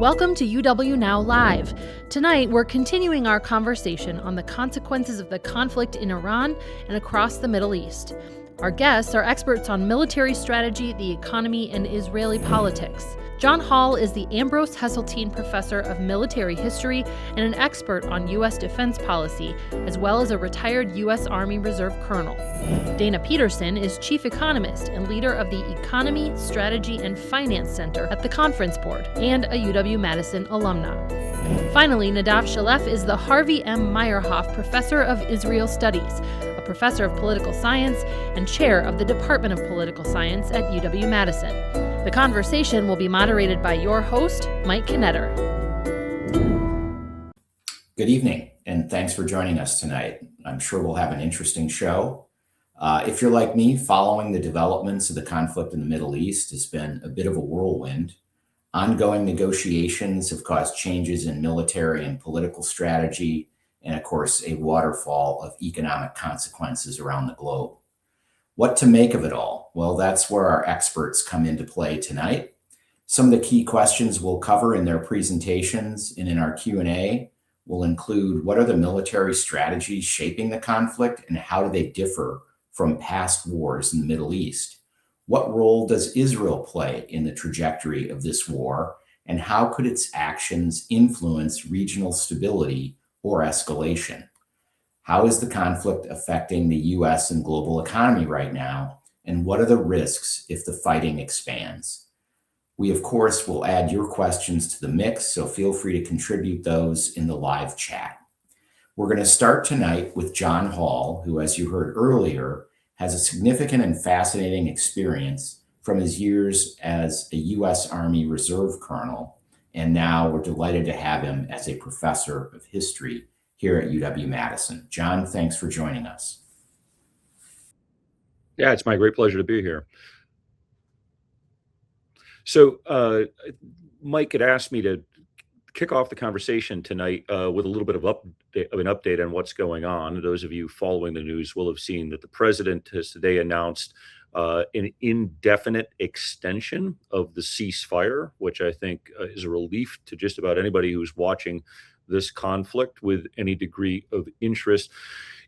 Welcome to UW Now Live. Tonight, we're continuing our conversation on the consequences of the conflict in Iran and across the Middle East. Our guests are experts on military strategy, the economy, and Israeli politics. John Hall is the Ambrose Hesseltine Professor of Military History and an expert on U.S. defense policy, as well as a retired U.S. Army Reserve Colonel. Dana Peterson is Chief Economist and leader of the Economy, Strategy, and Finance Center at the Conference Board and a UW-Madison alumna. Finally, Nadav Shelef is the Harvey M. Meyerhoff Professor of Israel Studies, a professor of political science and chair of the Department of Political Science at UW-Madison. The conversation will be moderated by your host, Mike Knetter. Good evening, and thanks for joining us tonight. I'm sure we'll have an interesting show. If you're like me, following the developments of the conflict in the Middle East has been a bit of a whirlwind. Ongoing negotiations have caused changes in military and political strategy, and of course, a waterfall of economic consequences around the globe. What to make of it all? Well, that's where our experts come into play tonight. Some of the key questions we'll cover in their presentations and in our Q&A will include: what are the military strategies shaping the conflict and how do they differ from past wars in the Middle East? What role does Israel play in the trajectory of this war, and how could its actions influence regional stability or escalation? How is the conflict affecting the U.S. and global economy right now? And what are the risks if the fighting expands? We, of course, will add your questions to the mix, so feel free to contribute those in the live chat. We're going to start tonight with John Hall, who, as you heard earlier, has a significant and fascinating experience from his years as a U.S. Army Reserve Colonel. And now we're delighted to have him as a professor of history here at UW-Madison. John, thanks for joining us. Yeah, it's my great pleasure to be here. So Mike had asked me to kick off the conversation tonight with a little bit of an update on what's going on. Those of you following the news will have seen that the president has today announced an indefinite extension of the ceasefire, which I think is a relief to just about anybody who's watching this conflict with any degree of interest.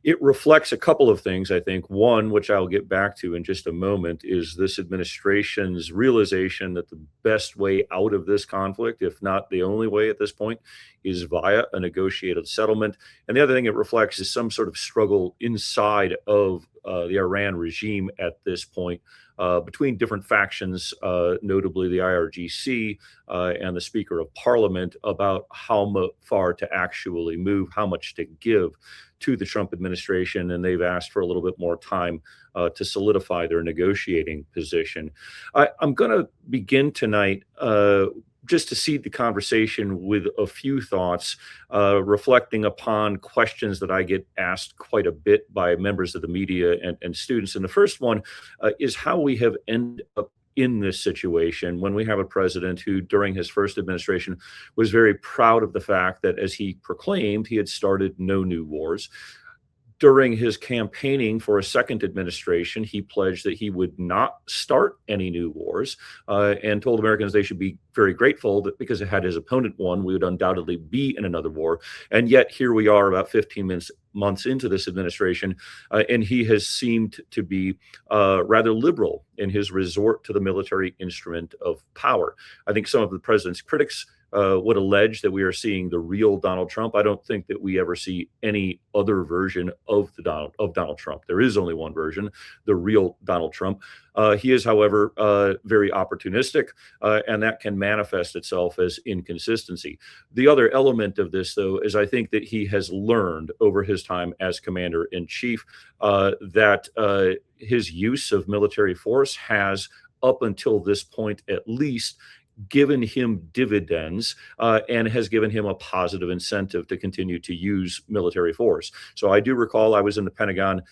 It reflects a couple of things, I think. One, which I'll get back to in just a moment, is this administration's realization that the best way out of this conflict, if not the only way at this point, is via a negotiated settlement. And the other thing it reflects is some sort of struggle inside of the Iran regime at this point, between different factions, notably the IRGC and the Speaker of Parliament, about how far to actually move, how much to give to the Trump administration. And they've asked for a little bit more time to solidify their negotiating position. I'm going to begin tonight just to seed the conversation with a few thoughts, reflecting upon questions that I get asked quite a bit by members of the media and students. And the first one is how we have ended up in this situation when we have a president who, during his first administration, was very proud of the fact that, as he proclaimed, he had started no new wars. During his campaigning for a second administration, he pledged that he would not start any new wars and told Americans they should be very grateful that because had his opponent won, we would undoubtedly be in another war. And yet here we are about 15 months into this administration, and he has seemed to be rather liberal in his resort to the military instrument of power. I think some of the president's critics would allege that we are seeing the real Donald Trump. I don't think that we ever see any other version of Donald Trump. There is only one version, the real Donald Trump. He is, however, very opportunistic, and that can manifest itself as inconsistency. The other element of this, though, is I think that he has learned over his time as commander-in-chief that his use of military force has, up until this point at least, given him dividends and has given him a positive incentive to continue to use military force. So I do recall I was in the Pentagon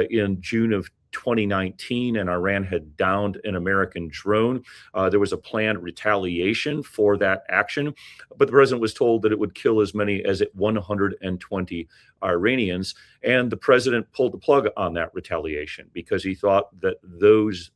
in June of 2019, and Iran had downed an American drone. There was a planned retaliation for that action, but the president was told that it would kill as many as 120 Iranians. And the president pulled the plug on that retaliation because he thought that those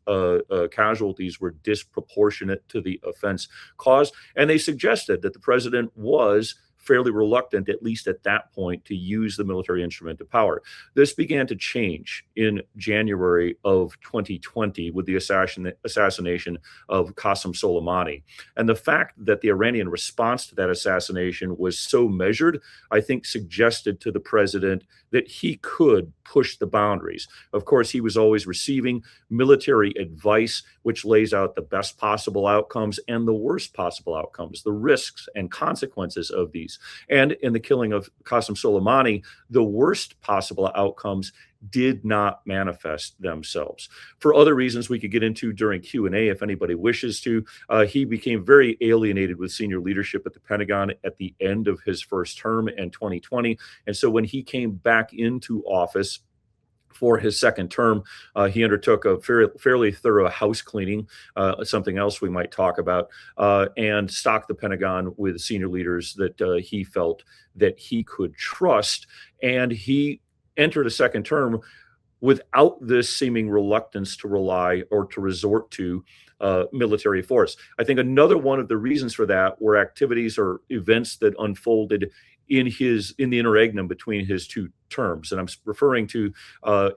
casualties were disproportionate to the offense caused. And they suggested that the president was fairly reluctant, at least at that point, to use the military instrument of power. This began to change in January of 2020 with the assassination of Qasem Soleimani. And the fact that the Iranian response to that assassination was so measured, I think suggested to the president that he could push the boundaries. Of course, he was always receiving military advice, which lays out the best possible outcomes and the worst possible outcomes, the risks and consequences of these. And in the killing of Qasem Soleimani, the worst possible outcomes did not manifest themselves. For other reasons we could get into during Q&A if anybody wishes to, he became very alienated with senior leadership at the Pentagon at the end of his first term in 2020. And so when he came back into office for his second term, he undertook a fairly thorough house cleaning, something else we might talk about, and stocked the Pentagon with senior leaders that he felt that he could trust. And he entered a second term without this seeming reluctance to rely or to resort to military force. I think another one of the reasons for that were activities or events that unfolded in the interregnum between his two terms. And I'm referring to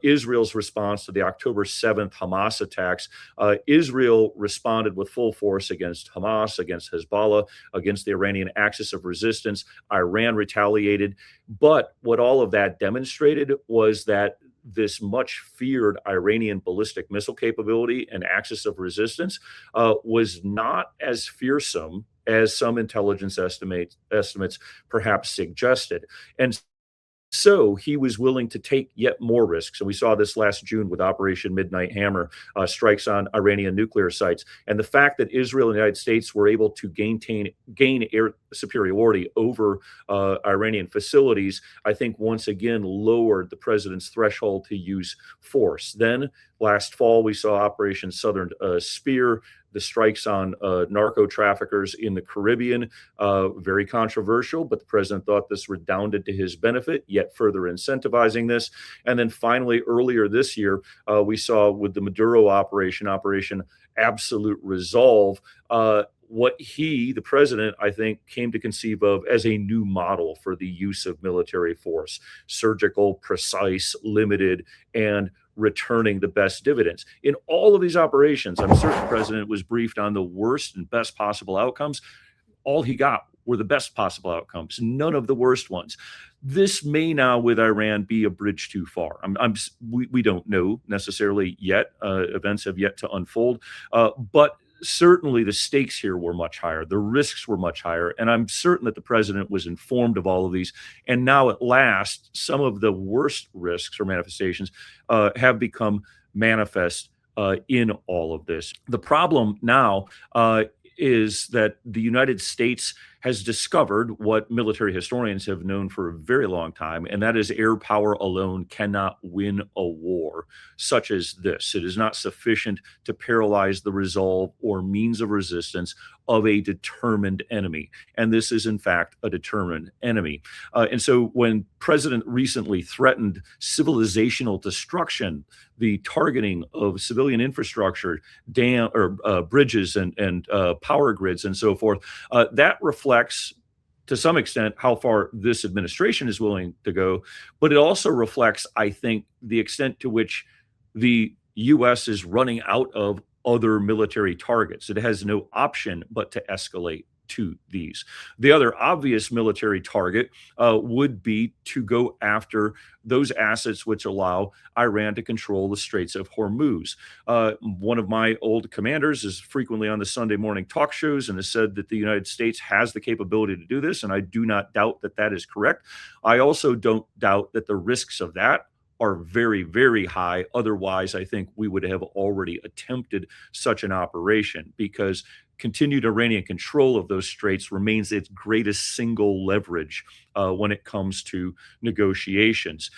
Israel's response to the October 7th Hamas attacks. Israel responded with full force against Hamas, against Hezbollah, against the Iranian axis of resistance. Iran retaliated. But what all of that demonstrated was that this much feared Iranian ballistic missile capability and axis of resistance was not as fearsome as some intelligence estimates perhaps suggested. And so he was willing to take yet more risks. And we saw this last June with Operation Midnight Hammer, strikes on Iranian nuclear sites. And the fact that Israel and the United States were able to gain air superiority over Iranian facilities, I think once again lowered the president's threshold to use force. Then last fall, we saw Operation Southern Spear, the strikes on narco traffickers in the Caribbean, very controversial, but the president thought this redounded to his benefit, yet further incentivizing this. And then finally, earlier this year, we saw with the Maduro Operation Absolute Resolve, what the president, I think, came to conceive of as a new model for the use of military force: surgical, precise, limited, and returning the best dividends. In all of these operations, I'm certain the president was briefed on the worst and best possible outcomes. All he got were the best possible outcomes, none of the worst ones. This may now, with Iran, be a bridge too far. We don't know necessarily yet. Events have yet to unfold, but certainly the stakes here were much higher. The risks were much higher. And I'm certain that the president was informed of all of these. And now at last, some of the worst risks or manifestations have become manifest in all of this. The problem now is that the United States has discovered what military historians have known for a very long time, and that is air power alone cannot win a war such as this. It is not sufficient to paralyze the resolve or means of resistance of a determined enemy. And this is, in fact, a determined enemy. And so when President recently threatened civilizational destruction, the targeting of civilian infrastructure, bridges and power grids and so forth, that reflects to some extent how far this administration is willing to go, but it also reflects, I think, the extent to which the U.S. is running out of other military targets. It has no option but to escalate to these. The other obvious military target would be to go after those assets which allow Iran to control the Straits of Hormuz. One of my old commanders is frequently on the Sunday morning talk shows and has said that the United States has the capability to do this, and I do not doubt that that is correct. I also don't doubt that the risks of that are very, very high. Otherwise, I think we would have already attempted such an operation, because continued Iranian control of those straits remains its greatest single leverage when it comes to negotiations.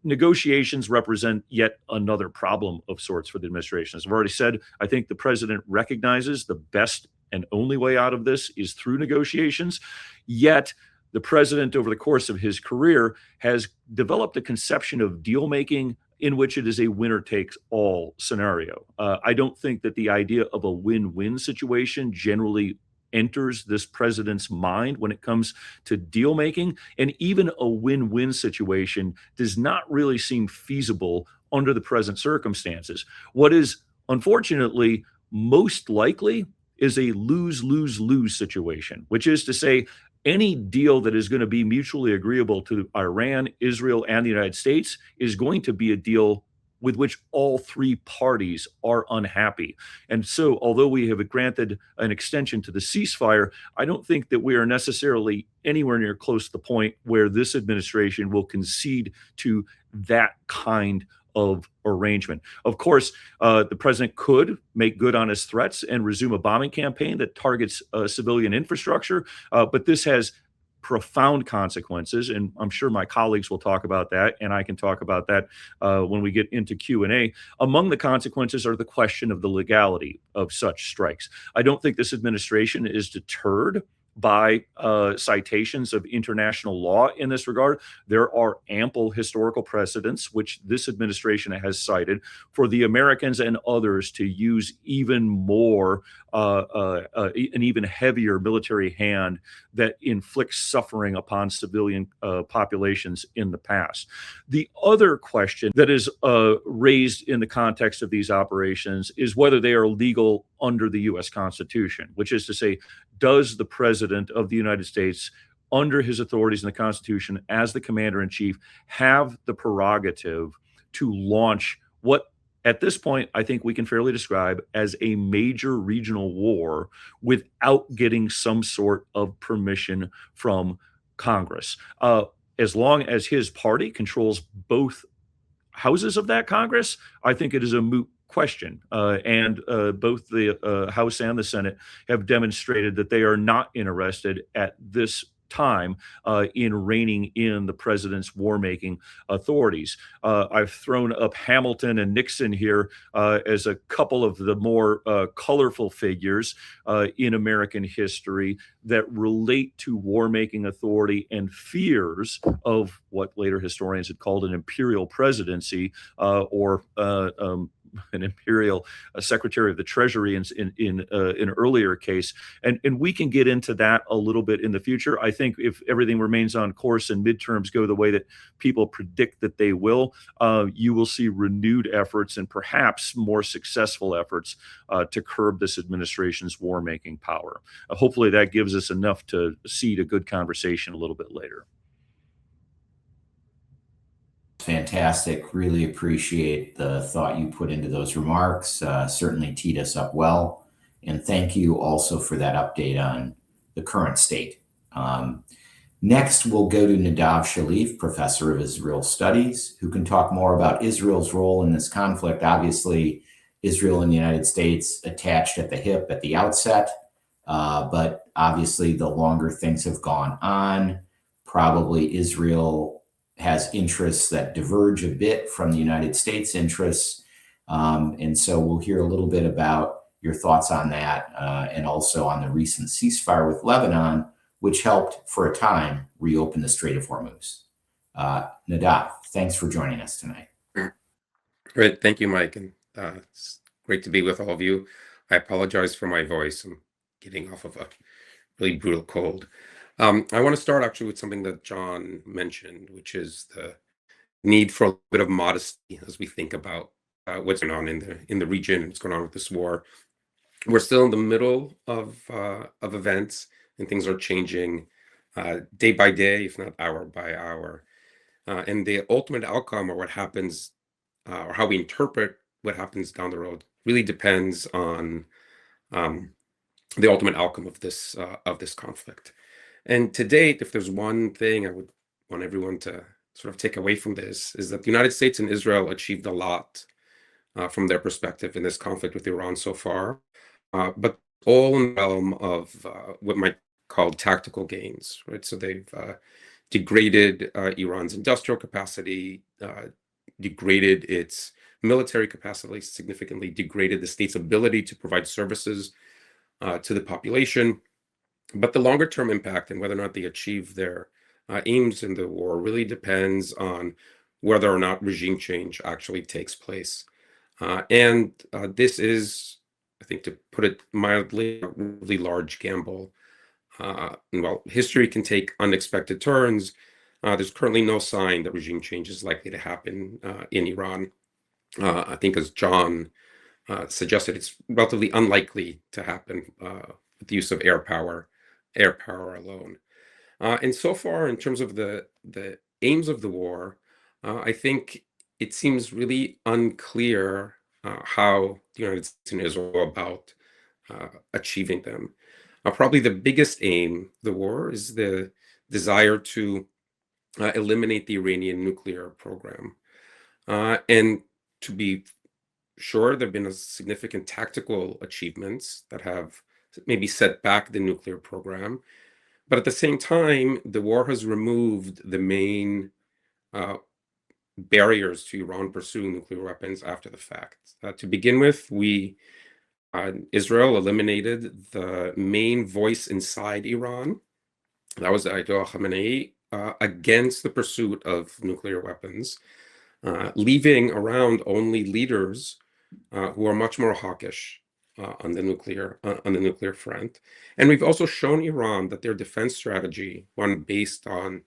Negotiations represent yet another problem of sorts for the administration. As I've already said, I think the president recognizes the best and only way out of this is through negotiations. Yet, the president, over the course of his career, has developed a conception of deal making in which it is a winner takes all scenario. I don't think that the idea of a win-win situation generally enters this president's mind when it comes to deal making. And even a win-win situation does not really seem feasible under the present circumstances. What is unfortunately most likely is a lose-lose-lose situation, which is to say, any deal that is going to be mutually agreeable to Iran, Israel, and the United States is going to be a deal with which all three parties are unhappy. And so, although we have granted an extension to the ceasefire, I don't think that we are necessarily anywhere near close to the point where this administration will concede to that kind of arrangement. Of course, the president could make good on his threats and resume a bombing campaign that targets civilian infrastructure, but this has profound consequences, and I'm sure my colleagues will talk about that, and I can talk about that when we get into Q&A. Among the consequences are the question of the legality of such strikes. I don't think this administration is deterred by citations of international law in this regard. There are ample historical precedents, which this administration has cited, for the Americans and others to use even more, an even heavier military hand that inflicts suffering upon civilian populations in the past. The other question that is raised in the context of these operations is whether they are legal under the U.S. Constitution, which is to say, does the President of the United States, under his authorities in the Constitution as the Commander-in-Chief, have the prerogative to launch what, at this point, I think we can fairly describe as a major regional war without getting some sort of permission from Congress? As long as his party controls both houses of that Congress, I think it is a moot question. And both the House and the Senate have demonstrated that they are not interested at this time in reining in the president's war-making authorities. I've thrown up Hamilton and Nixon here as a couple of the more colorful figures in American history that relate to war-making authority and fears of what later historians had called an imperial presidency or an imperial secretary of the treasury in an earlier case. And we can get into that a little bit in the future. I think if everything remains on course and midterms go the way that people predict that they will, you will see renewed efforts and perhaps more successful efforts to curb this administration's war-making power. Hopefully that gives us enough to seed a good conversation a little bit later. Fantastic. Really appreciate the thought you put into those remarks. Certainly teed us up well. And thank you also for that update on the current state. Next, we'll go to Nadav Shelef, professor of Israel Studies, who can talk more about Israel's role in this conflict. Obviously, Israel and the United States attached at the hip at the outset, but obviously the longer things have gone on, probably Israel has interests that diverge a bit from the United States interests. And so we'll hear a little bit about your thoughts on that and also on the recent ceasefire with Lebanon, which helped for a time reopen the Strait of Hormuz. Nadav, thanks for joining us tonight. Great. Thank you, Mike. And it's great to be with all of you. I apologize for my voice. I'm getting off of a really brutal cold. I want to start actually with something that John mentioned, which is the need for a bit of modesty as we think about what's going on in the region and what's going on with this war. We're still in the middle of events, and things are changing day by day, if not hour by hour. And the ultimate outcome, or what happens, or how we interpret what happens down the road, really depends on the ultimate outcome of this conflict. And to date, if there's one thing I would want everyone to sort of take away from this, is that the United States and Israel achieved a lot from their perspective in this conflict with Iran so far. But all in the realm of what might call tactical gains, right? So they've degraded Iran's industrial capacity, degraded its military capacity, significantly degraded the state's ability to provide services to the population. But the longer term impact and whether or not they achieve their aims in the war really depends on whether or not regime change actually takes place. And this is, I think, to put it mildly, a really large gamble. And while history can take unexpected turns, there's currently no sign that regime change is likely to happen in Iran. I think, as John suggested, it's relatively unlikely to happen with the use of air power alone. And so far, in terms of the aims of the war, I think it seems really unclear how the United States and Israel go about achieving them. Probably the biggest aim of the war is the desire to eliminate the Iranian nuclear program. And to be sure, there have been significant tactical achievements that have maybe set back the nuclear program. But at the same time, the war has removed the main barriers to Iran pursuing nuclear weapons after the fact. To begin with, Israel eliminated the main voice inside Iran. That was the Ayatollah Khamenei against the pursuit of nuclear weapons, leaving around only leaders who are much more hawkish on the nuclear front. And we've also shown Iran that their defense strategy, one based on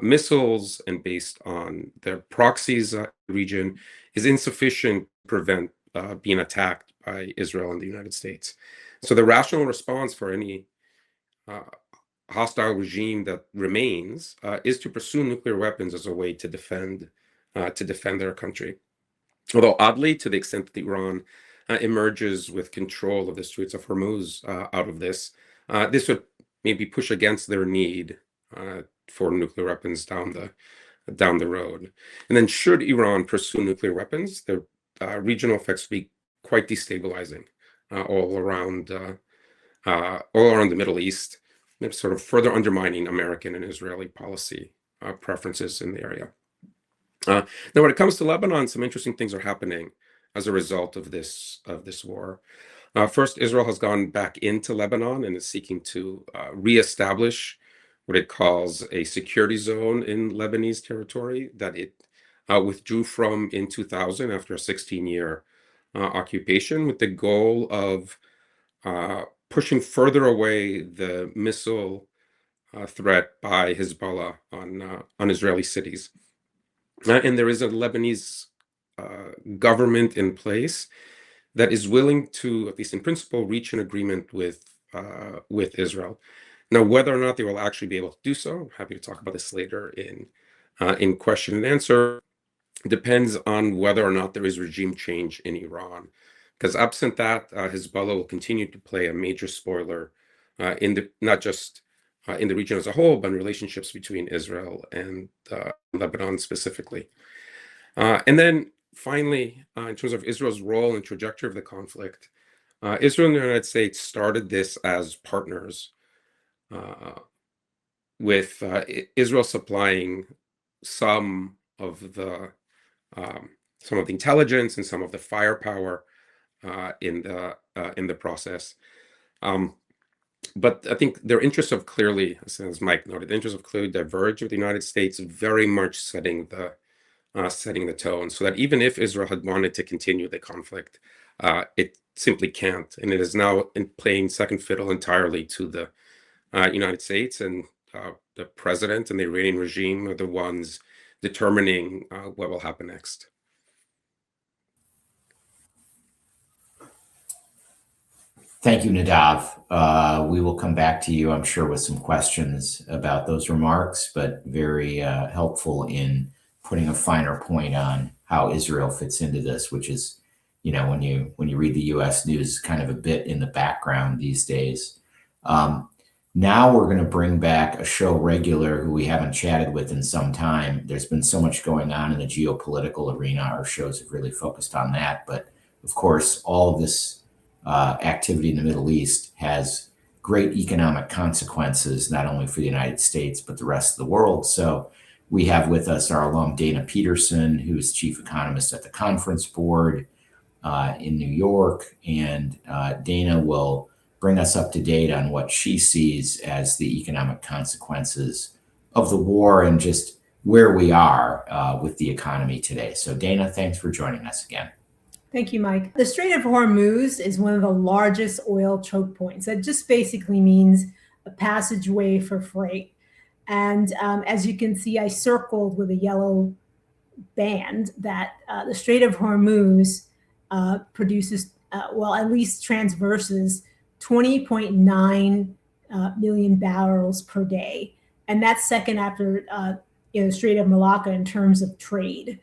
missiles and based on their proxies region, is insufficient to prevent being attacked by Israel and the United States. So the rational response for any hostile regime that remains is to pursue nuclear weapons as a way to defend their country. Although oddly, to the extent that Iran emerges with control of the Straits of Hormuz out of this, this would maybe push against their need for nuclear weapons down the road. And then, should Iran pursue nuclear weapons, the regional effects would be quite destabilizing all around the Middle East, sort of further undermining American and Israeli policy preferences in the area. Now, when it comes to Lebanon, some interesting things are happening as a result of this war. First, Israel has gone back into Lebanon and is seeking to reestablish what it calls a security zone in Lebanese territory that it withdrew from in 2000 after a 16-year occupation, with the goal of pushing further away the missile threat by Hezbollah on Israeli cities. And there is a Lebanese government in place that is willing to, at least in principle, reach an agreement with Israel. Now, whether or not they will actually be able to do so, I'm happy to talk about this later in question and answer, depends on whether or not there is regime change in Iran. Because absent that, Hezbollah will continue to play a major spoiler not just in the region as a whole, but in relationships between Israel and Lebanon specifically. And then finally, in terms of Israel's role and trajectory of the conflict, Israel and the United States started this as partners, with Israel supplying some of the intelligence and some of the firepower in the process. But I think their interests have clearly, as Mike noted, the interests have clearly diverged, with the United States very much setting the tone, so that even if Israel had wanted to continue the conflict, it simply can't, and it is now playing second fiddle entirely to the United States, and the president and the Iranian regime are the ones determining what will happen next. Thank you, Nadav. We will come back to you, I'm sure, with some questions about those remarks, but very helpful in putting a finer point on how Israel fits into this, which is, when you read the U.S. news, kind of a bit in the background these days. Now we're going to bring back a show regular who we haven't chatted with in some time. There's been so much going on in the geopolitical arena. Our shows have really focused on that. But of course, all of this activity in the Middle East has great economic consequences, not only for the United States, but the rest of the world. So we have with us our alum, Dana Peterson, who is chief economist at the Conference Board in New York. And Dana will bring us up to date on what she sees as the economic consequences of the war and just where we are with the economy today. So Dana, thanks for joining us again. Thank you, Mike. The Strait of Hormuz is one of the largest oil choke points. That just basically means a passageway for freight. And as you can see, I circled with a yellow band that the Strait of Hormuz produces, at least transverses 20.9 million barrels per day. And that's second after the Strait of Malacca in terms of trade.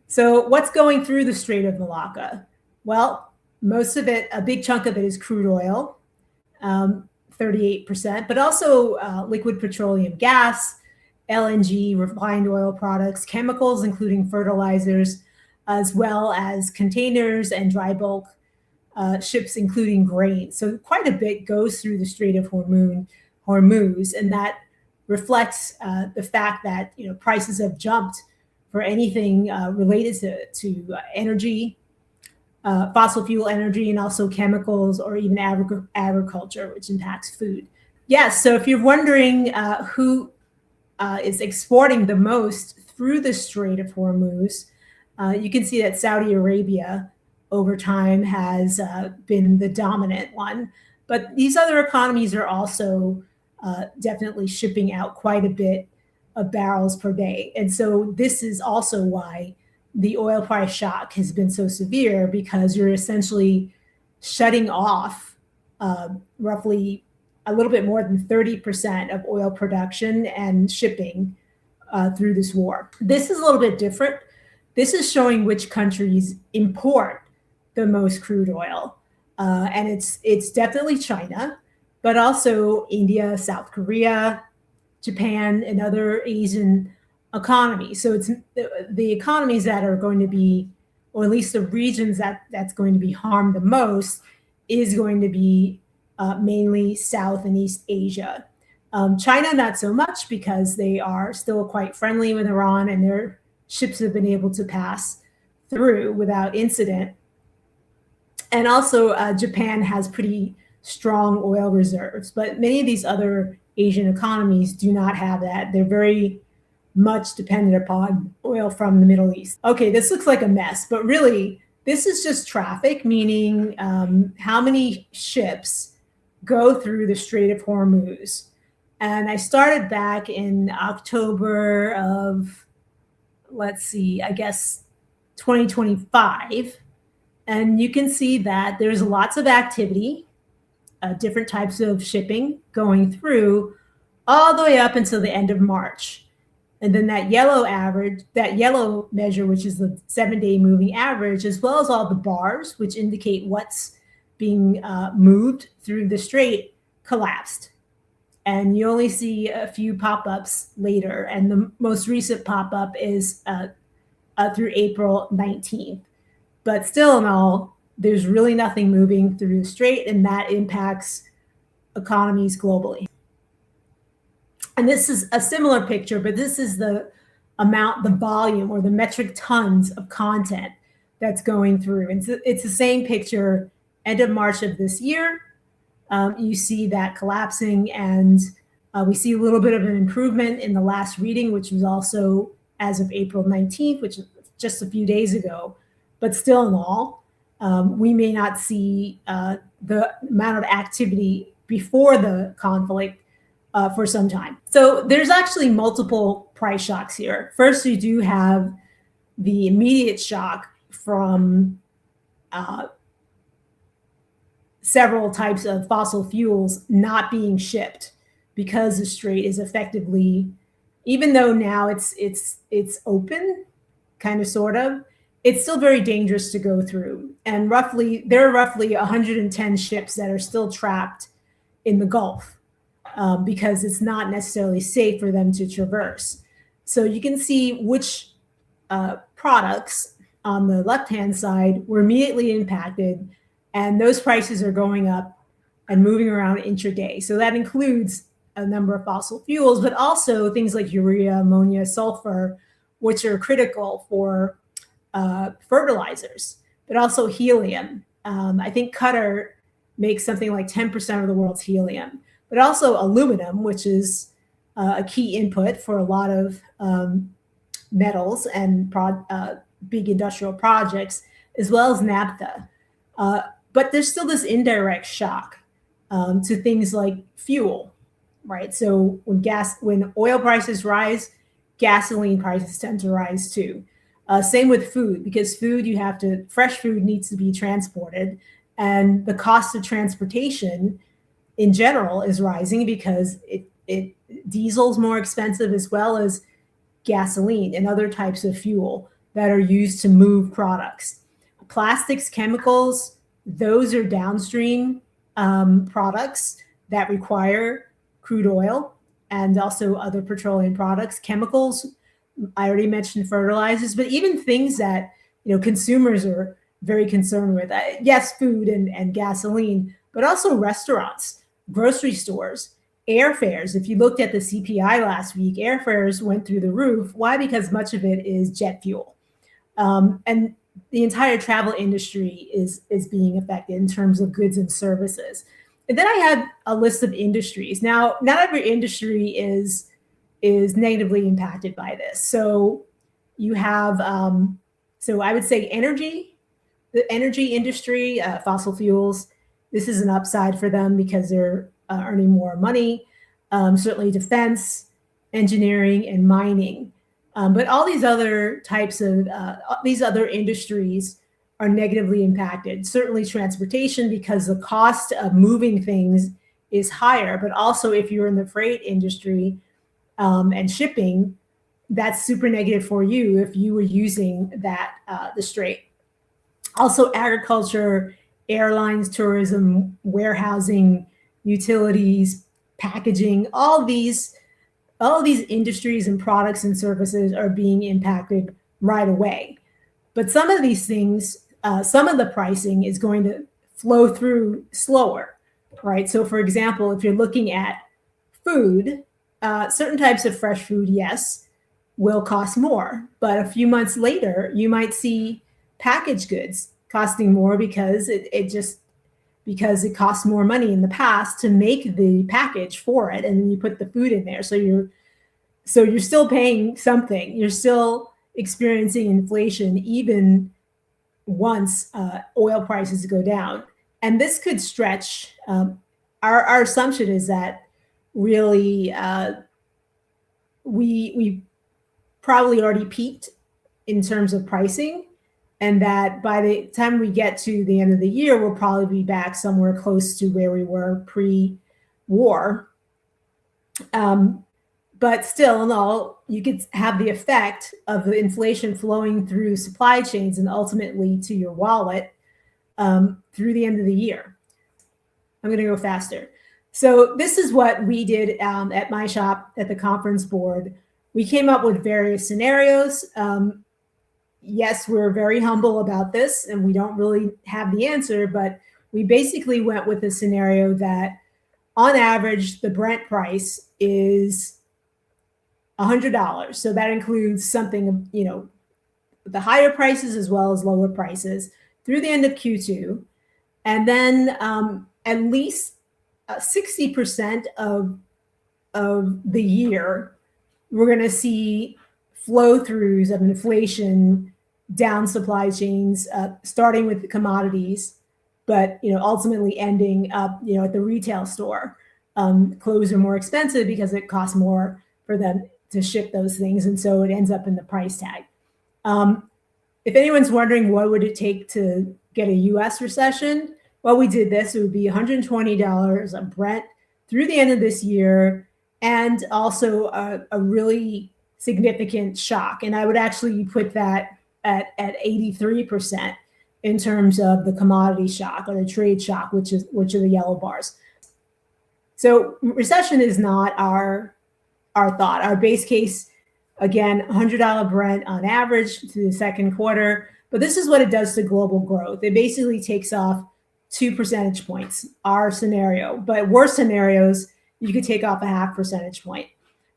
So what's going through the Strait of Malacca? Well, most of it, a big chunk of it is crude oil, 38%, but also liquid petroleum gas, LNG, refined oil products, chemicals, including fertilizers, as well as containers and dry bulk ships, including grain. So quite a bit goes through the Strait of Hormuz, and that reflects the fact that prices have jumped for anything related to energy, fossil fuel energy, and also chemicals or even agriculture, which impacts food. Yes, so if you're wondering who is exporting the most through the Strait of Hormuz, you can see that Saudi Arabia over time has been the dominant one. But these other economies are also definitely shipping out quite a bit of barrels per day. And so this is also why the oil price shock has been so severe, because you're essentially shutting off roughly a little bit more than 30% of oil production and shipping through this war. This is a little bit different. This is showing which countries import the most crude oil. And it's definitely China, but also India, South Korea, Japan, and other Asian economies. So it's the economies that are going to be, or at least the regions that's going to be harmed the most, is going to be mainly South and East Asia. China, not so much, because they are still quite friendly with Iran and their ships have been able to pass through without incident. And also Japan has pretty strong oil reserves, but many of these other Asian economies do not have that. They're very much dependent upon oil from the Middle East. Okay, this looks like a mess, but really this is just traffic, meaning how many ships go through the Strait of Hormuz. And I started back in October of, I guess 2025. And you can see that there's lots of activity, different types of shipping going through all the way up until the end of March. And then that yellow measure, which is the 7-day moving average, as well as all the bars, which indicate what's being moved through the strait, collapsed. And you only see a few pop-ups later. And the most recent pop-up is through April 19th. But still in all, there's really nothing moving through the strait, and that impacts economies globally. And this is a similar picture, but this is the amount, the volume, or the metric tons of content that's going through. And so it's the same picture end of March of this year. You see that collapsing, and we see a little bit of an improvement in the last reading, which was also as of April 19th, which is just a few days ago. But still in all, we may not see the amount of activity before the conflict for some time. So there's actually multiple price shocks here. First, you do have the immediate shock from several types of fossil fuels not being shipped, because the strait is effectively, even though now it's open, kind of, sort of, it's still very dangerous to go through. And there are roughly 110 ships that are still trapped in the Gulf because it's not necessarily safe for them to traverse. So you can see which products on the left-hand side were immediately impacted And those prices are going up and moving around intraday. So that includes a number of fossil fuels, but also things like urea, ammonia, sulfur, which are critical for fertilizers, but also helium. I think Qatar makes something like 10% of the world's helium, but also aluminum, which is a key input for a lot of metals and big industrial projects, as well as naphtha. But there's still this indirect shock to things like fuel, right? So when oil prices rise, gasoline prices tend to rise too. Same with food, because fresh food needs to be transported, and the cost of transportation in general is rising because diesel's more expensive, as well as gasoline and other types of fuel that are used to move products. Plastics, chemicals, those are downstream products that require crude oil and also other petroleum products. Chemicals, I already mentioned fertilizers, but even things that consumers are very concerned with. Yes, food and gasoline, but also restaurants, grocery stores, airfares. If you looked at the CPI last week, airfares went through the roof. Why? Because much of it is jet fuel. And the entire travel industry is being affected in terms of goods and services. And then I had a list of industries. Now, not every industry is negatively impacted by this. So you have, so I would say the energy industry, fossil fuels, this is an upside for them because they're earning more money. Certainly defense, engineering, and mining. But all these other types of, these other industries are negatively impacted. Certainly transportation, because the cost of moving things is higher, but also if you're in the freight industry and shipping, that's super negative for you if you were using the strait. Also agriculture, airlines, tourism, warehousing, utilities, packaging, all these industries and products and services are being impacted right away. But some of these things, some of the pricing is going to flow through slower, right? So for example, if you're looking at food, certain types of fresh food, yes, will cost more. But a few months later, you might see packaged goods costing more because because it costs more money in the past to make the package for it, and then you put the food in there. So you're still paying something. You're still experiencing inflation even once oil prices go down. And this could stretch. Our assumption is that really we probably already peaked in terms of pricing, and that by the time we get to the end of the year, we'll probably be back somewhere close to where we were pre-war. But still, in all, you could have the effect of the inflation flowing through supply chains and ultimately to your wallet through the end of the year. I'm going to go faster. So this is what we did at my shop at the conference board. We came up with various scenarios. Yes, we're very humble about this and we don't really have the answer, but we basically went with a scenario that on average, the Brent price is $100. So that includes something, the higher prices as well as lower prices through the end of Q2. And then at least 60% of the year, we're going to see flow-throughs of inflation down supply chains, starting with the commodities, but ultimately ending up at the retail store. Clothes are more expensive because it costs more for them to ship those things, and so it ends up in the price tag. If anyone's wondering what would it take to get a U.S. recession, well, we did this. It would be $120 a Brent through the end of this year, and also a really significant shock. And I would actually put that at 83% in terms of the commodity shock or the trade shock, which are the yellow bars. So recession is not our thought. Our base case, again, $100 Brent on average through the second quarter. But this is what it does to global growth. It basically takes off 2 percentage points, our scenario. But worst scenarios, you could take off a 0.5 percentage point.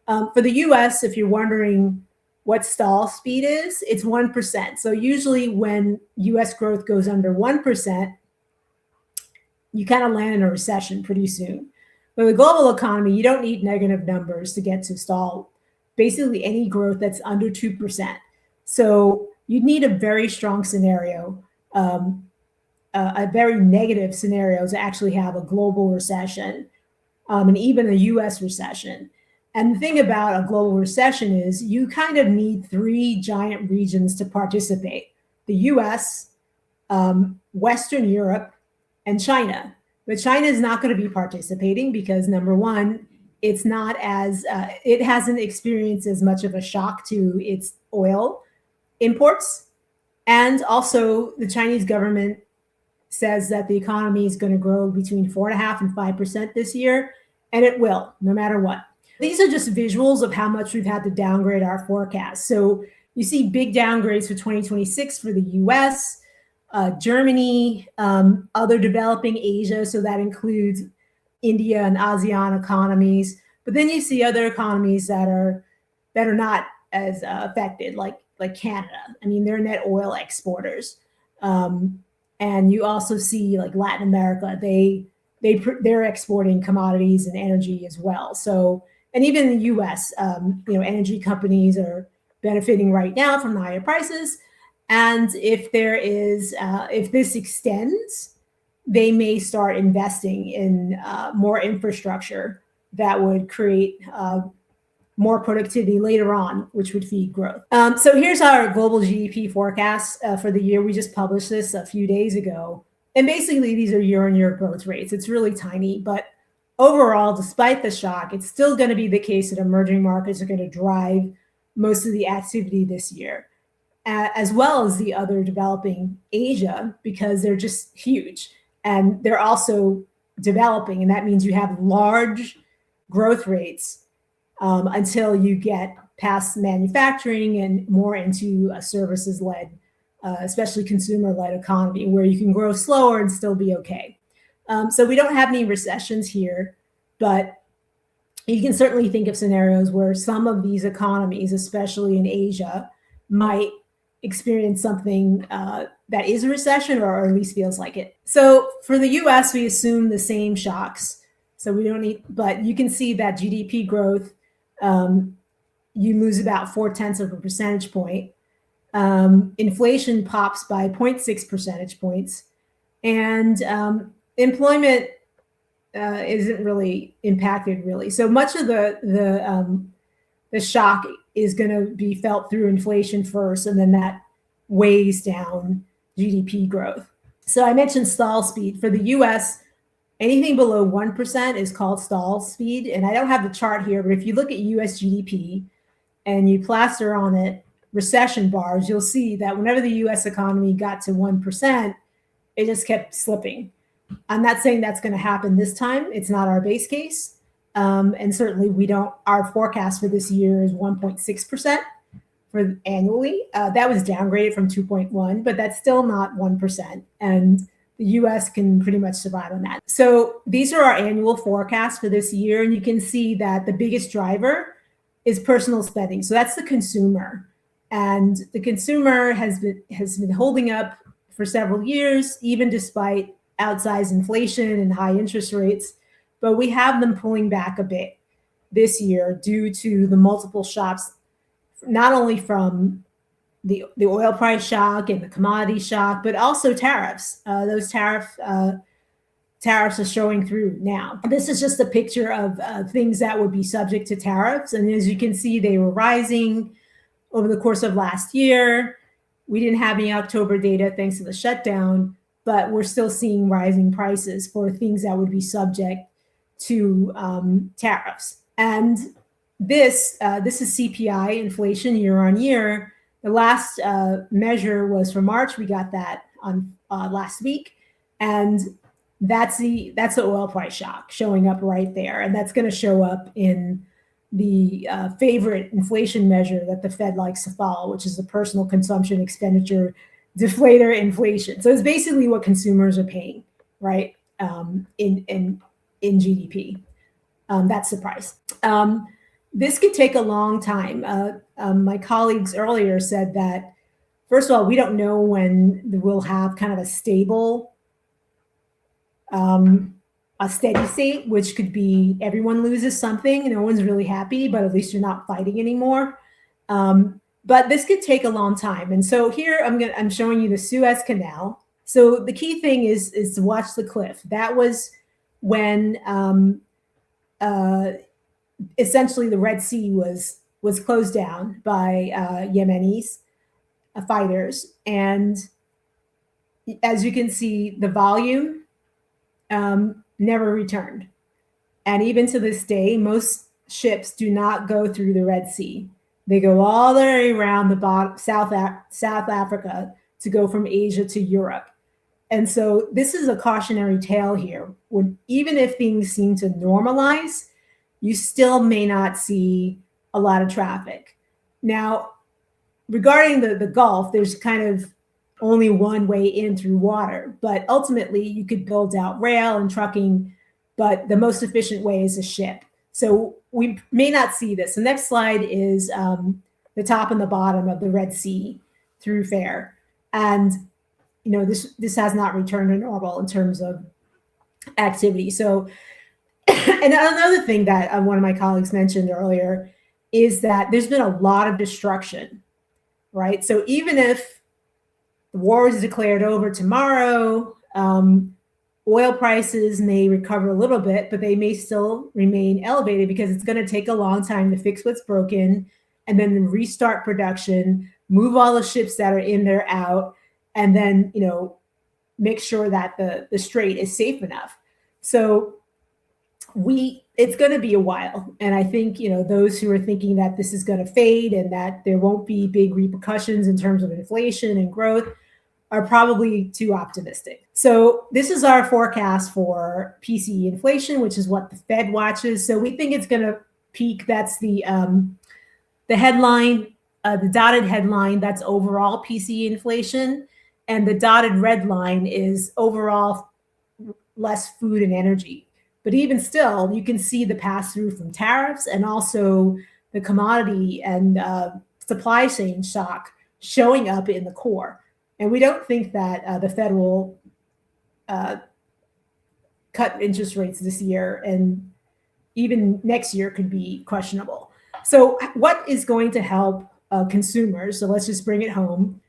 For the US, if you're wondering what stall speed is, it's 1%. So usually when US growth goes under 1%, you kind of land in a recession pretty soon. But the global economy, you don't need negative numbers to get to stall. Basically, any growth that's under 2%. So you'd need a very strong scenario, a very negative scenario to actually have a global recession, and even a US recession. And the thing about a global recession is you kind of need 3 giant regions to participate: the US, Western Europe, and China. But China is not going to be participating because, number one, it's not as, it hasn't experienced as much of a shock to its oil imports. And also the Chinese government says that the economy is going to grow between 4.5% and 5% this year, and it will, no matter what. These are just visuals of how much we've had to downgrade our forecast. So you see big downgrades for 2026 for the US, Germany, other developing Asia, so that includes India and ASEAN economies. But then you see other economies that are not as affected, like Canada. I mean, they're net oil exporters. And you also see like Latin America, they're exporting commodities and energy as well. So, and even in the US, energy companies are benefiting right now from the higher prices. And if if this extends, they may start investing in more infrastructure that would create more productivity later on, which would feed growth. So here's our global GDP forecast for the year. We just published this a few days ago. And basically, these are year-on-year growth rates. It's really tiny, but overall, despite the shock, it's still going to be the case that emerging markets are going to drive most of the activity this year, as well as the other developing Asia, because they're just huge. And they're also developing, and that means you have large growth rates until you get past manufacturing and more into a services-led, especially consumer-led economy, where you can grow slower and still be okay. So we don't have any recessions here, but you can certainly think of scenarios where some of these economies, especially in Asia, might experience something that is a recession, or at least feels like it. So for the US, we assume the same shocks. So we don't need, but you can see that GDP growth, you lose about 0.4 percentage point. Inflation pops by 0.6 percentage points. And employment isn't really impacted really. So much of the shock is going to be felt through inflation first, and then that weighs down GDP growth. So I mentioned stall speed. For the US, anything below 1% is called stall speed. And I don't have the chart here, but if you look at US GDP and you plaster on it recession bars, you'll see that whenever the US economy got to 1%, it just kept slipping. I'm not saying that's going to happen this time. It's not our base case. And certainly our forecast for this year is 1.6% for annually. That was downgraded from 2.1, but that's still not 1%. And the US can pretty much survive on that. So these are our annual forecasts for this year. And you can see that the biggest driver is personal spending. So that's the consumer. And the consumer has been holding up for several years, even despite outsized inflation and high interest rates. But we have them pulling back a bit this year due to the multiple shocks, not only from the oil price shock and the commodity shock, but also tariffs. Those tariffs are showing through now. This is just a picture of things that would be subject to tariffs. And as you can see, they were rising over the course of last year. We didn't have any October data thanks to the shutdown, but we're still seeing rising prices for things that would be subject to tariffs. And this is CPI inflation year on year. The last measure was for March. We got that on last week, and that's the oil price shock showing up right there, and that's going to show up in the favorite inflation measure that the Fed likes to follow, which is the personal consumption expenditure deflator inflation. So it's basically what consumers are paying right? In GDP. That's the price. This could take a long time. My colleagues earlier said that, first of all, we don't know when we'll have kind of a stable, a steady state, which could be everyone loses something, no one's really happy, but at least you're not fighting anymore. But this could take a long time. And so here I'm showing you the Suez Canal. So the key thing is to watch the cliff. That was when essentially the Red Sea was closed down by Yemenis fighters. And as you can see, the volume never returned. And even to this day, most ships do not go through the Red Sea. They go all the way around the bottom, South Africa, to go from Asia to Europe. And so this is a cautionary tale here. Even if things seem to normalize, you still may not see a lot of traffic. Now, regarding the Gulf, there's kind of only one way in through water, but ultimately you could build out rail and trucking, but the most efficient way is a ship. So we may not see this. The next slide is the top and the bottom of the Red Sea through fare. And this has not returned to normal in terms of activity. So, and another thing that one of my colleagues mentioned earlier is that there's been a lot of destruction, right? So even if the war is declared over tomorrow, oil prices may recover a little bit, but they may still remain elevated because it's going to take a long time to fix what's broken and then restart production, move all the ships that are in there out, and then, make sure that the strait is safe enough. So it's going to be a while. And I think, those who are thinking that this is going to fade and that there won't be big repercussions in terms of inflation and growth are probably too optimistic. So this is our forecast for PCE inflation, which is what the Fed watches. So we think it's going to peak. That's the headline, the dotted headline, that's overall PCE inflation. And the dotted red line is overall less food and energy. But even still, you can see the pass through from tariffs and also the commodity and supply chain shock showing up in the core. And we don't think that the Fed will cut interest rates this year, and even next year could be questionable. So what is going to help consumers? So let's just bring it home.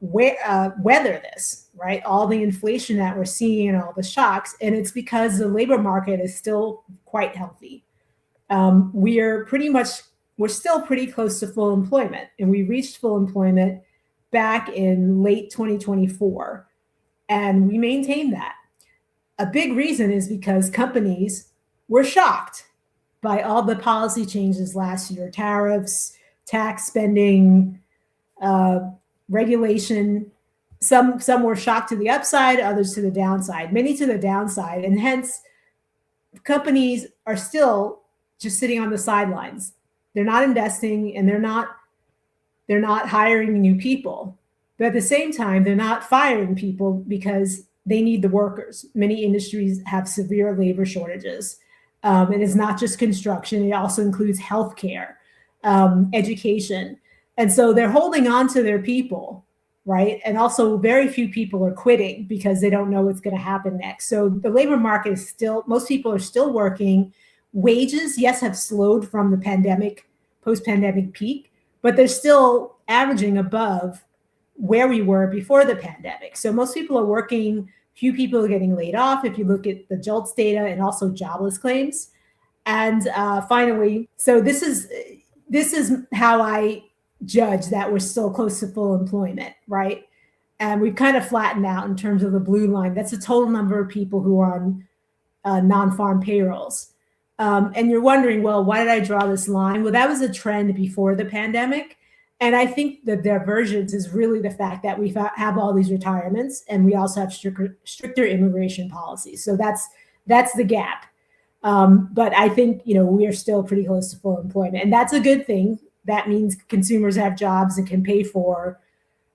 Weather this, right? All the inflation that we're seeing and all the shocks, and it's because the labor market is still quite healthy. We're still pretty close to full employment, and we reached full employment back in late 2024, and we maintained that. A big reason is because companies were shocked by all the policy changes last year, tariffs, tax spending, regulation. Some were shocked to the upside, others to the downside, many to the downside. And hence, companies are still just sitting on the sidelines. They're not investing and they're not hiring new people. But at the same time, they're not firing people because they need the workers. Many industries have severe labor shortages. And it's not just construction, it also includes healthcare, education. And so they're holding on to their people, right? And also very few people are quitting because they don't know what's going to happen next. So the labor market is most people are still working. Wages, yes, have slowed from the post-pandemic peak, but they're still averaging above where we were before the pandemic. So most people are working, few people are getting laid off if you look at the JOLTS data and also jobless claims. And finally, so this is how I judge that we're still close to full employment, right? And we've kind of flattened out in terms of the blue line. That's the total number of people who are on non-farm payrolls. And you're wondering, well, why did I draw this line? Well, that was a trend before the pandemic. And I think the divergence is really the fact that we have all these retirements and we also have stricter immigration policies. So that's the gap. But I think, we are still pretty close to full employment, and that's a good thing. That means consumers have jobs and can pay for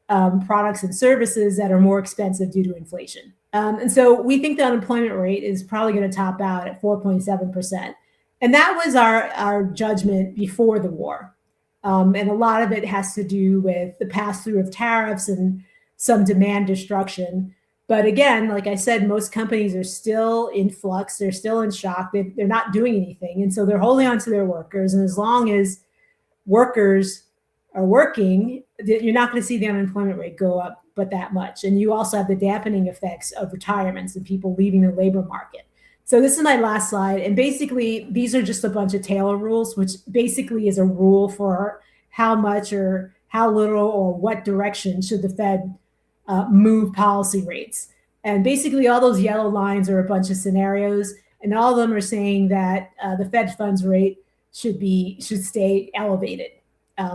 products and services that are more expensive due to inflation. And so we think the unemployment rate is probably going to top out at 4.7%. And that was our judgment before the war. And a lot of it has to do with the pass through of tariffs and some demand destruction. But again, like I said, most companies are still in flux. They're still in shock. They're not doing anything. And so they're holding on to their workers. And as long as workers are working, you're not going to see the unemployment rate go up but that much. And you also have the dampening effects of retirements and people leaving the labor market. So this is my last slide. And basically, these are just a bunch of Taylor rules, which basically is a rule for how much or how little or what direction should the Fed move policy rates. And basically, all those yellow lines are a bunch of scenarios. And all of them are saying that the Fed funds rate should stay elevated.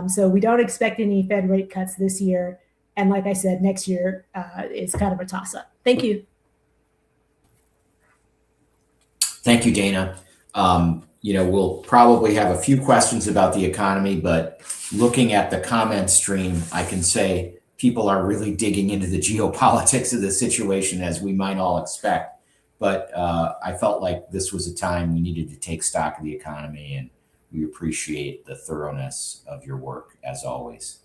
So we don't expect any Fed rate cuts this year. And like I said, next year is kind of a toss-up. Thank you. Thank you, Dana. We'll probably have a few questions about the economy, but looking at the comment stream, I can say people are really digging into the geopolitics of the situation, as we might all expect. But I felt like this was a time we needed to take stock of the economy, and we appreciate the thoroughness of your work, as always.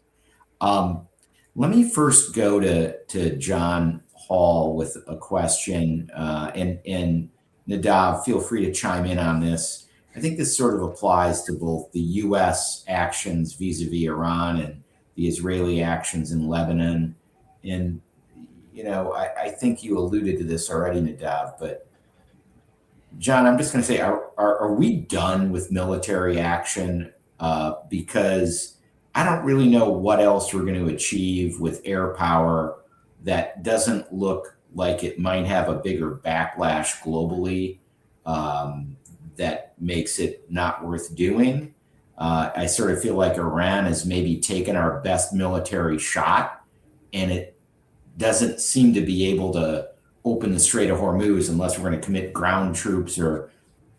Let me first go to John Hall with a question, and Nadav, feel free to chime in on this. I think this sort of applies to both the U.S. actions vis-a-vis Iran and the Israeli actions in Lebanon. And, I think you alluded to this already, Nadav, but John, I'm just going to say, are we done with military action? Because I don't really know what else we're going to achieve with air power that doesn't look like it might have a bigger backlash globally that makes it not worth doing. I sort of feel like Iran has maybe taken our best military shot, and it doesn't seem to be able to open the Strait of Hormuz unless we're going to commit ground troops or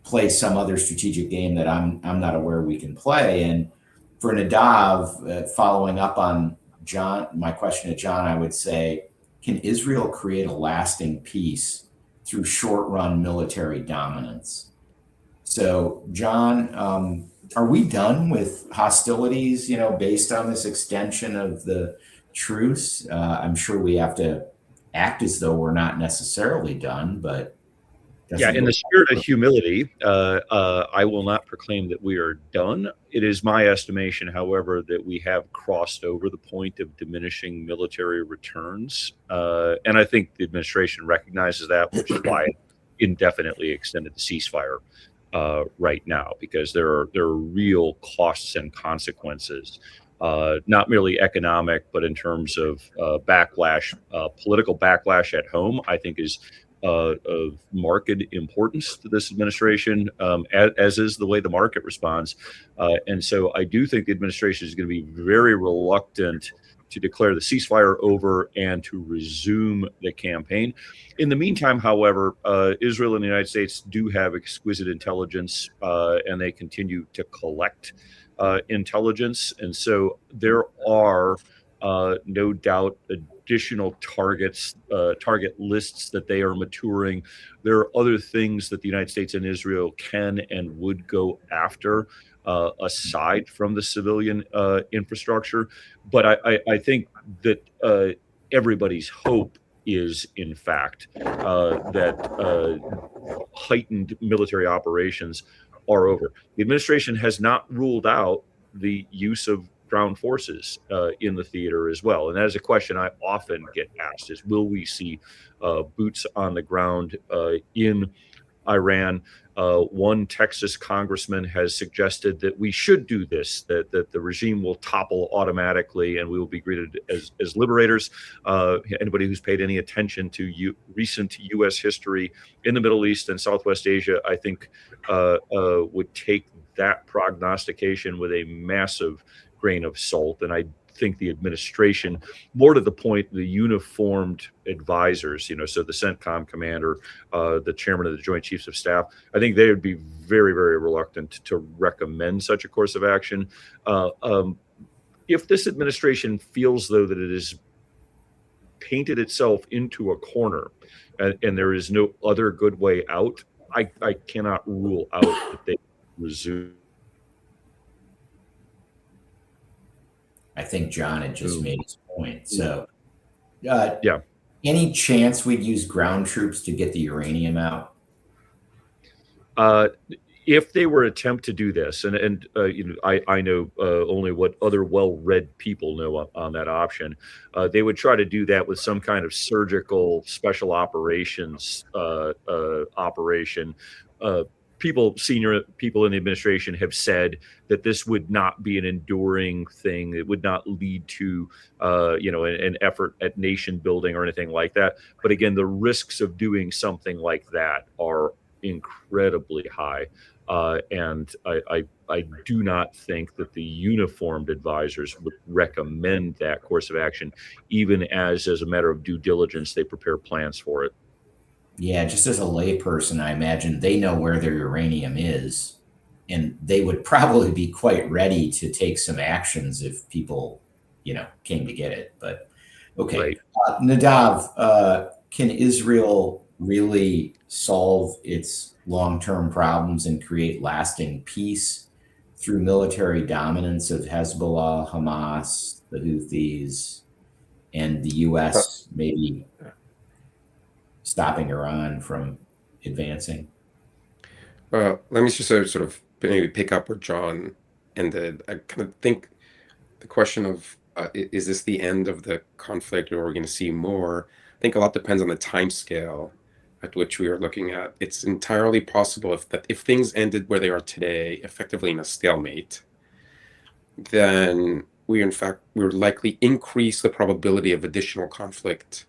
play some other strategic game that I'm not aware we can play. And for Nadav, following up on my question to John, I would say, can Israel create a lasting peace through short-run military dominance? So, John, are we done with hostilities, based on this extension of the truce? I'm sure we have to act as though we're not necessarily done, but yeah, in the spirit of humility, I will not proclaim that we are done. It is my estimation, however, that we have crossed over the point of diminishing military returns. And I think the administration recognizes that, which is why it indefinitely extended the ceasefire right now, because there are real costs and consequences, not merely economic, but in terms of backlash, political backlash at home, I think is of marked importance to this administration, as is the way the market responds. And so I do think the administration is going to be very reluctant to declare the ceasefire over and to resume the campaign. In the meantime, however, Israel and the United States do have exquisite intelligence, and they continue to collect intelligence. And so there are no doubt additional target lists that they are maturing. There are other things that the United States and Israel can and would go after aside from the civilian infrastructure. But I think that everybody's hope is, in fact, that heightened military operations are over. The administration has not ruled out the use of ground forces in the theater as well. And that is a question I often get asked, is will we see boots on the ground in Iran? One Texas congressman has suggested that we should do this, that the regime will topple automatically and we will be greeted as liberators. Anybody who's paid any attention to recent U.S. history in the Middle East and Southwest Asia, I think would take that prognostication with a massive grain of salt. And I think the administration, more to the point, the uniformed advisors, so the CENTCOM commander, the chairman of the Joint Chiefs of Staff, I think they would be very, very reluctant to recommend such a course of action. If this administration feels, though, that it is painted itself into a corner, and there is no other good way out, I cannot rule out that they resume. I think John had just made his point. So, Yeah. any chance we'd use ground troops to get the uranium out? If they were attempt to do this, and I know only what other well-read people know on that option, they would try to do that with some kind of surgical special operations operation. Senior people in the administration have said that this would not be an enduring thing. It would not lead to, an effort at nation building or anything like that. But again, the risks of doing something like that are incredibly high. And I do not think that the uniformed advisors would recommend that course of action, even as a matter of due diligence, they prepare plans for it. Yeah, just as a layperson, I imagine they know where their uranium is, and they would probably be quite ready to take some actions if people, came to get it. But okay, Right. Nadav, can Israel really solve its long-term problems and create lasting peace through military dominance of Hezbollah, Hamas, the Houthis, and the U.S. maybe stopping Iran from advancing? Let me just sort of maybe pick up where John ended. I kind of think the question of is this the end of the conflict, or are we going to see more? I think a lot depends on the time scale at which we are looking at. It's entirely possible if things ended where they are today, effectively in a stalemate, then we would likely increase the probability of additional conflict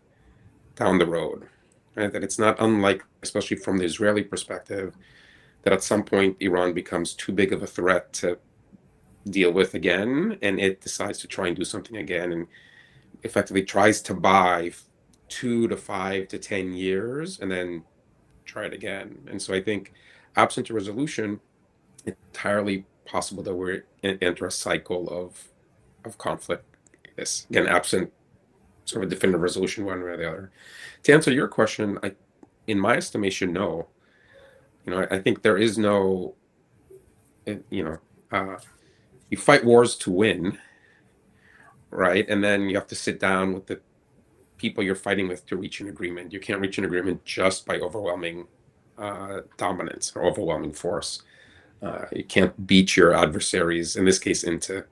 down the road. Right? That it's not unlike, especially from the Israeli perspective, that at some point Iran becomes too big of a threat to deal with again, and it decides to try and do something again, and effectively tries to buy 2 to 5 to 10 years and then try it again. And so I think, absent a resolution, it's entirely possible that we're enter a cycle of conflict. This again, absent sort of a definitive resolution one way or the other. To answer your question, in my estimation, no. I think there is no, you fight wars to win, right? And then you have to sit down with the people you're fighting with to reach an agreement. You can't reach an agreement just by overwhelming dominance or overwhelming force. You can't beat your adversaries, in this case, into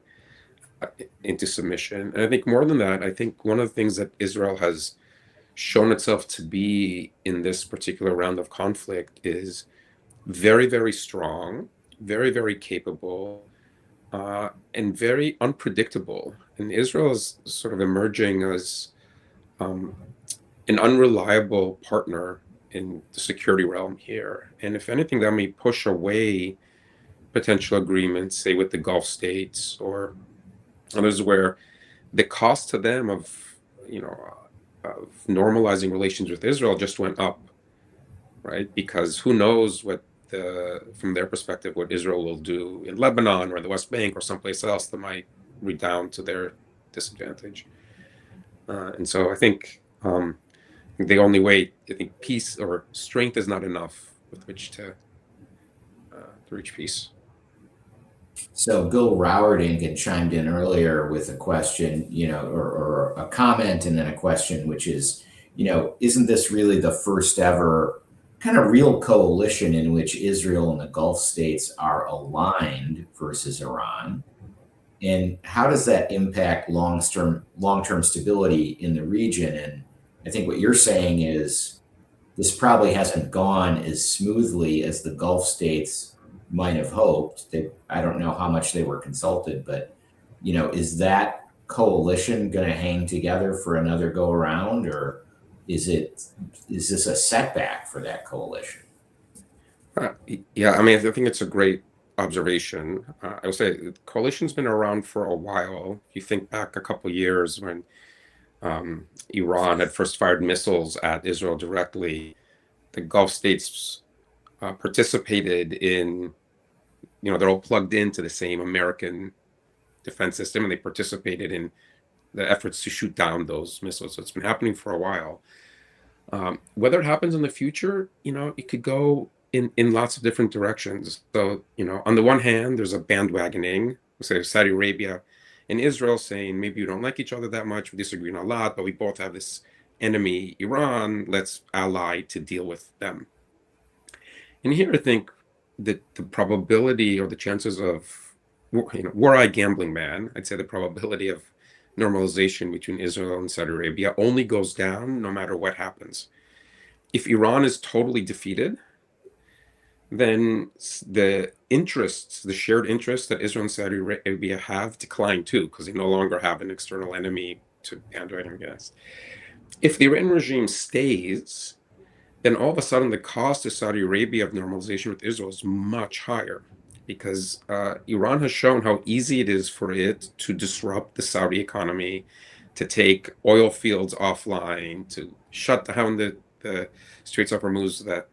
submission. And I think more than that, I think one of the things that Israel has shown itself to be in this particular round of conflict is very, very strong, very, very capable, and very unpredictable. And Israel is sort of emerging as an unreliable partner in the security realm here. And if anything, that may push away potential agreements, say with the Gulf states or others, where the cost to them of normalizing relations with Israel just went up, right? Because who knows what from their perspective, what Israel will do in Lebanon or the West Bank or someplace else that might redound to their disadvantage. And so I think the only way, I think peace or strength is not enough with which to reach peace. So Bill Rowerdink had chimed in earlier with a question, or a comment and then a question, which is, isn't this really the first ever kind of real coalition in which Israel and the Gulf states are aligned versus Iran? And how does that impact long-term stability in the region? And I think what you're saying is this probably hasn't gone as smoothly as the Gulf states might have hoped. I don't know how much they were consulted, but is that coalition going to hang together for another go around, or is this a setback for that coalition? Yeah, I mean, I think it's a great observation. I would say the coalition's been around for a while. If you think back a couple of years when Iran had first fired missiles at Israel directly, the Gulf states participated in, they're all plugged into the same American defense system, and they participated in the efforts to shoot down those missiles. So it's been happening for a while. Whether it happens in the future, it could go in lots of different directions. So, on the one hand, there's a bandwagoning, say Saudi Arabia and Israel saying, maybe we don't like each other that much, we disagree on a lot, but we both have this enemy, Iran, let's ally to deal with them. And here I think that the probability or the chances of, were I a gambling man, I'd say the probability of normalization between Israel and Saudi Arabia only goes down no matter what happens. If Iran is totally defeated, then the shared interests that Israel and Saudi Arabia have decline too, because they no longer have an external enemy to bandwagon against. If the Iranian regime stays, then all of a sudden the cost to Saudi Arabia of normalization with Israel is much higher, because Iran has shown how easy it is for it to disrupt the Saudi economy, to take oil fields offline, to shut down the Straits of Hormuz that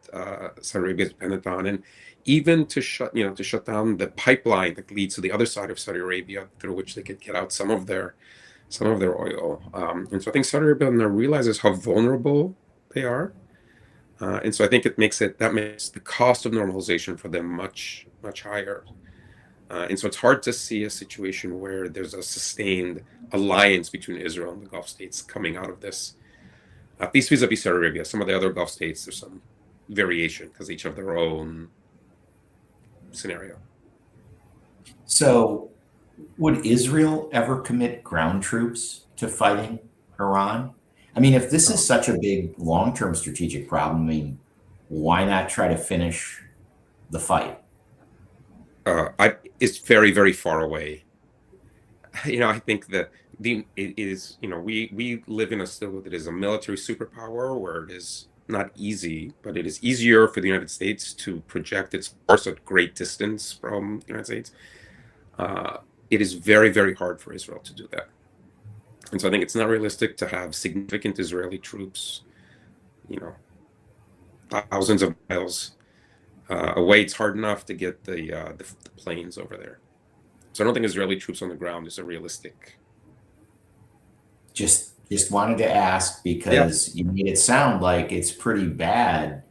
Saudi Arabia is dependent on, and even to shut down the pipeline that leads to the other side of Saudi Arabia, through which they could get out some of their oil. And so I think Saudi Arabia now realizes how vulnerable they are. And so I think that makes the cost of normalization for them much, much higher. And so it's hard to see a situation where there's a sustained alliance between Israel and the Gulf states coming out of this. At least vis-a-vis Saudi Arabia. Some of the other Gulf states, there's some variation because each have their own scenario. So would Israel ever commit ground troops to fighting Iran? I mean, if this is such a big long-term strategic problem, I mean, why not try to finish the fight? It's very, very far away. I think that it is, we live in a still that is a military superpower where it is not easy, but it is easier for the United States to project its force at great distance from the United States. It is very, very hard for Israel to do that. And so I think it's not realistic to have significant Israeli troops, thousands of miles away. It's hard enough to get the planes over there. So I don't think Israeli troops on the ground is a realistic. Just wanted to ask because you made it sound like it's pretty bad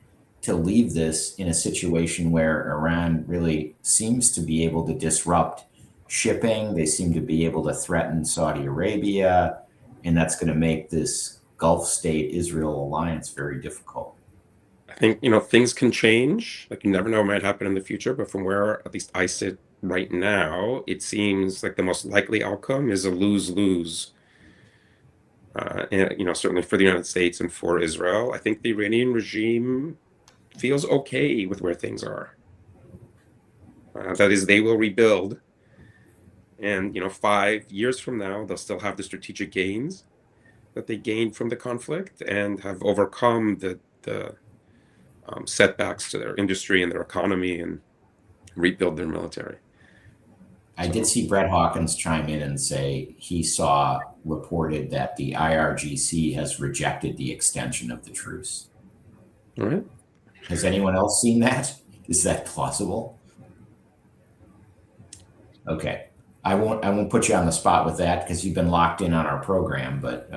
to leave this in a situation where Iran really seems to be able to disrupt shipping. They seem to be able to threaten Saudi Arabia, and that's going to make this Gulf state Israel alliance very difficult. I think, things can change. Like, you never know what might happen in the future, but from where at least I sit right now, it seems like the most likely outcome is a lose-lose. And, certainly for the United States and for Israel. I think the Iranian regime feels okay with where things are. That is, they will rebuild. And, 5 years from now, they'll still have the strategic gains that they gained from the conflict and have overcome the setbacks to their industry and their economy and rebuild their military. I did see Brett Hawkins chime in and say he reported that the IRGC has rejected the extension of the truce. All right. Has anyone else seen that? Is that plausible? Okay. I won't put you on the spot with that because you've been locked in on our program, but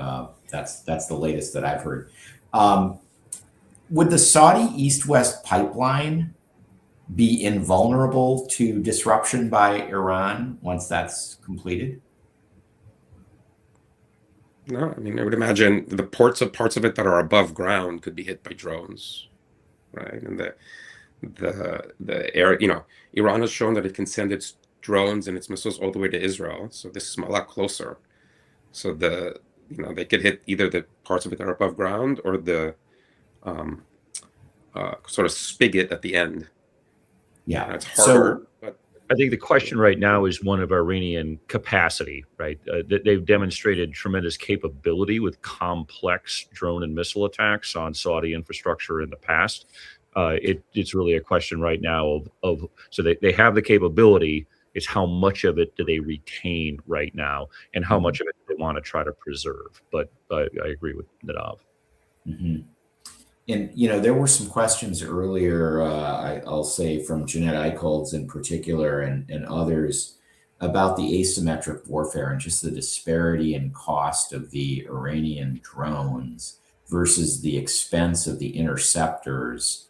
that's the latest that I've heard. Would the Saudi East-West pipeline be invulnerable to disruption by Iran once that's completed? No, I mean, I would imagine the parts of it that are above ground could be hit by drones, right? And the air, Iran has shown that it can send its drones and its missiles all the way to Israel. So this is a lot closer. So they could hit either the parts of it that are above ground or the sort of spigot at the end. Yeah, it's harder. But I think the question right now is one of Iranian capacity, right? They've demonstrated tremendous capability with complex drone and missile attacks on Saudi infrastructure in the past. It's really a question right now of so they have the capability. It's how much of it do they retain right now, and how much of it they want to try to preserve. But I agree with Nadav. Mm-hmm. And, there were some questions earlier, I'll say from Jeanette Eichholz in particular and others about the asymmetric warfare and just the disparity in cost of the Iranian drones versus the expense of the interceptors.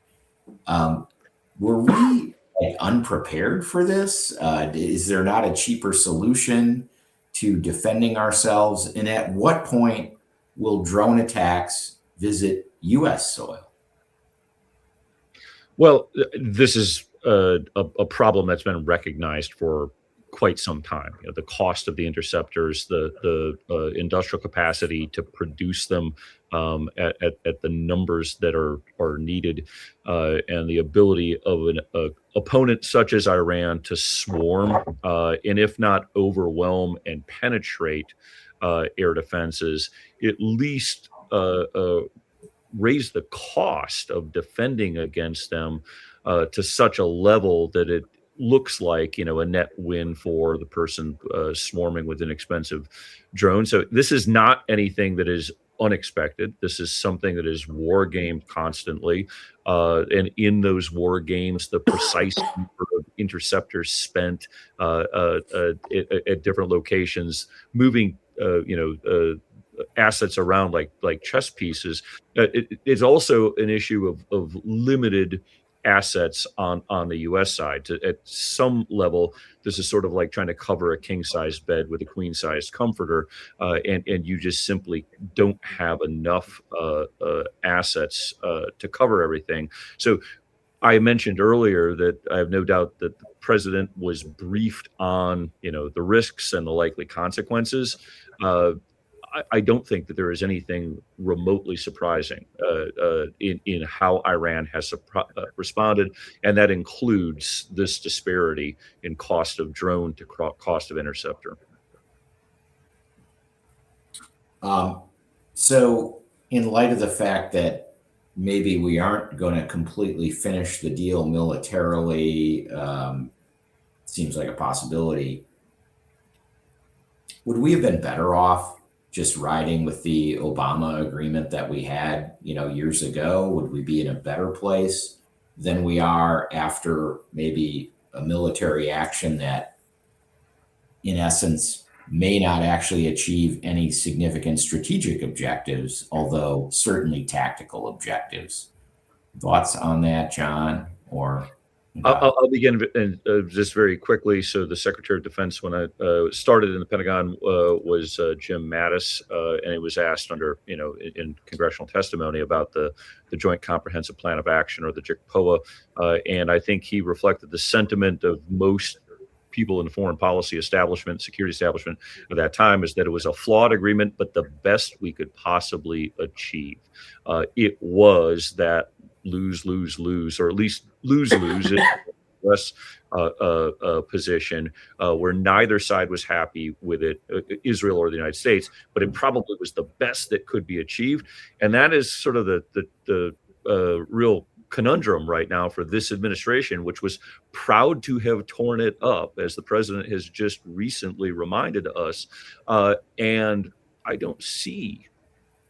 Were we unprepared for this? Is there not a cheaper solution to defending ourselves? And at what point will drone attacks visit U.S. soil? Well, this is a problem that's been recognized for quite some time. The cost of the interceptors, the industrial capacity to produce them at the numbers that are needed, and the ability of an opponent such as Iran to swarm and if not overwhelm and penetrate air defenses, at least raise the cost of defending against them to such a level that it looks like a net win for the person swarming with inexpensive drones. So this is not anything that is unexpected. This is something that is war gamed constantly, and in those war games, the precise number of interceptors spent at different locations, moving assets around like chess pieces. It's also an issue of limited assets on the U.S. side. At some level, this is sort of like trying to cover a king-size bed with a queen-sized comforter, and you just simply don't have enough assets to cover everything. So I mentioned earlier that I have no doubt that the president was briefed on the risks and the likely consequences. I don't think that there is anything remotely surprising in how Iran has responded, and that includes this disparity in cost of drone to cost of interceptor. So in light of the fact that maybe we aren't going to completely finish the deal militarily, seems like a possibility, would we have been better off just riding with the Obama agreement that we had, years ago? Would we be in a better place than we are after maybe a military action that, in essence, may not actually achieve any significant strategic objectives, although certainly tactical objectives? Thoughts on that, John? Or I'll begin just very quickly. So the Secretary of Defense, when I started in the Pentagon, was Jim Mattis, and it was asked under, in congressional testimony about the Joint Comprehensive Plan of Action, or the JCPOA, and I think he reflected the sentiment of most people in the foreign policy establishment, security establishment at that time, is that it was a flawed agreement, but the best we could possibly achieve. It was that lose, lose, lose, or at least lose, lose less position where neither side was happy with it, Israel or the United States, but it probably was the best that could be achieved. And that is sort of the real conundrum right now for this administration, which was proud to have torn it up, as the president has just recently reminded us. And I don't see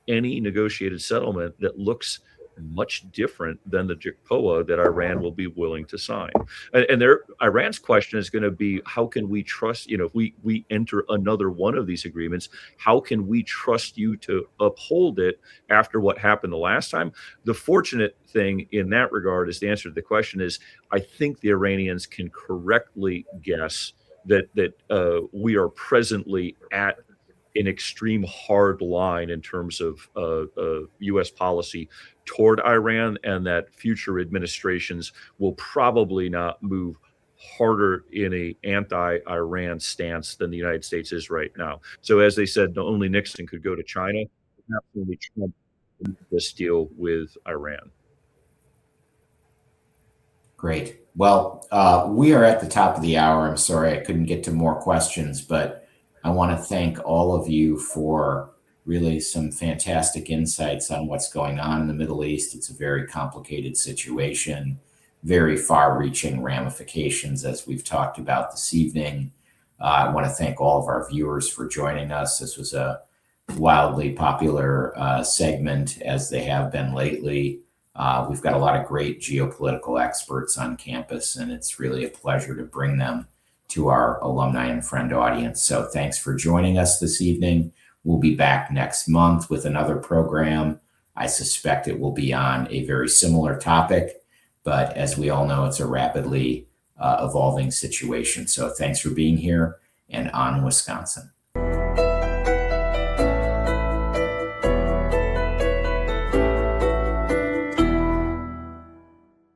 any negotiated settlement that looks much different than the JCPOA that Iran will be willing to sign. And Iran's question is going to be, how can we trust, if we enter another one of these agreements, how can we trust you to uphold it after what happened the last time? The fortunate thing in that regard is the answer to the question is, I think the Iranians can correctly guess that we are presently at an extreme hard line in terms of U.S. policy toward Iran, and that future administrations will probably not move harder in a anti-Iran stance than the United States is right now. So as they said, only Nixon could go to China. Absolutely Trump this deal with Iran. Great. Well, we are at the top of the hour. I'm sorry I couldn't get to more questions, but I want to thank all of you for really some fantastic insights on what's going on in the Middle East. It's a very complicated situation, very far-reaching ramifications, as we've talked about this evening. I want to thank all of our viewers for joining us. This was a wildly popular segment, as they have been lately. We've got a lot of great geopolitical experts on campus, and it's really a pleasure to bring them to our alumni and friend audience. So thanks for joining us this evening. We'll be back next month with another program. I suspect it will be on a very similar topic, but as we all know, it's a rapidly evolving situation. So thanks for being here, and on Wisconsin.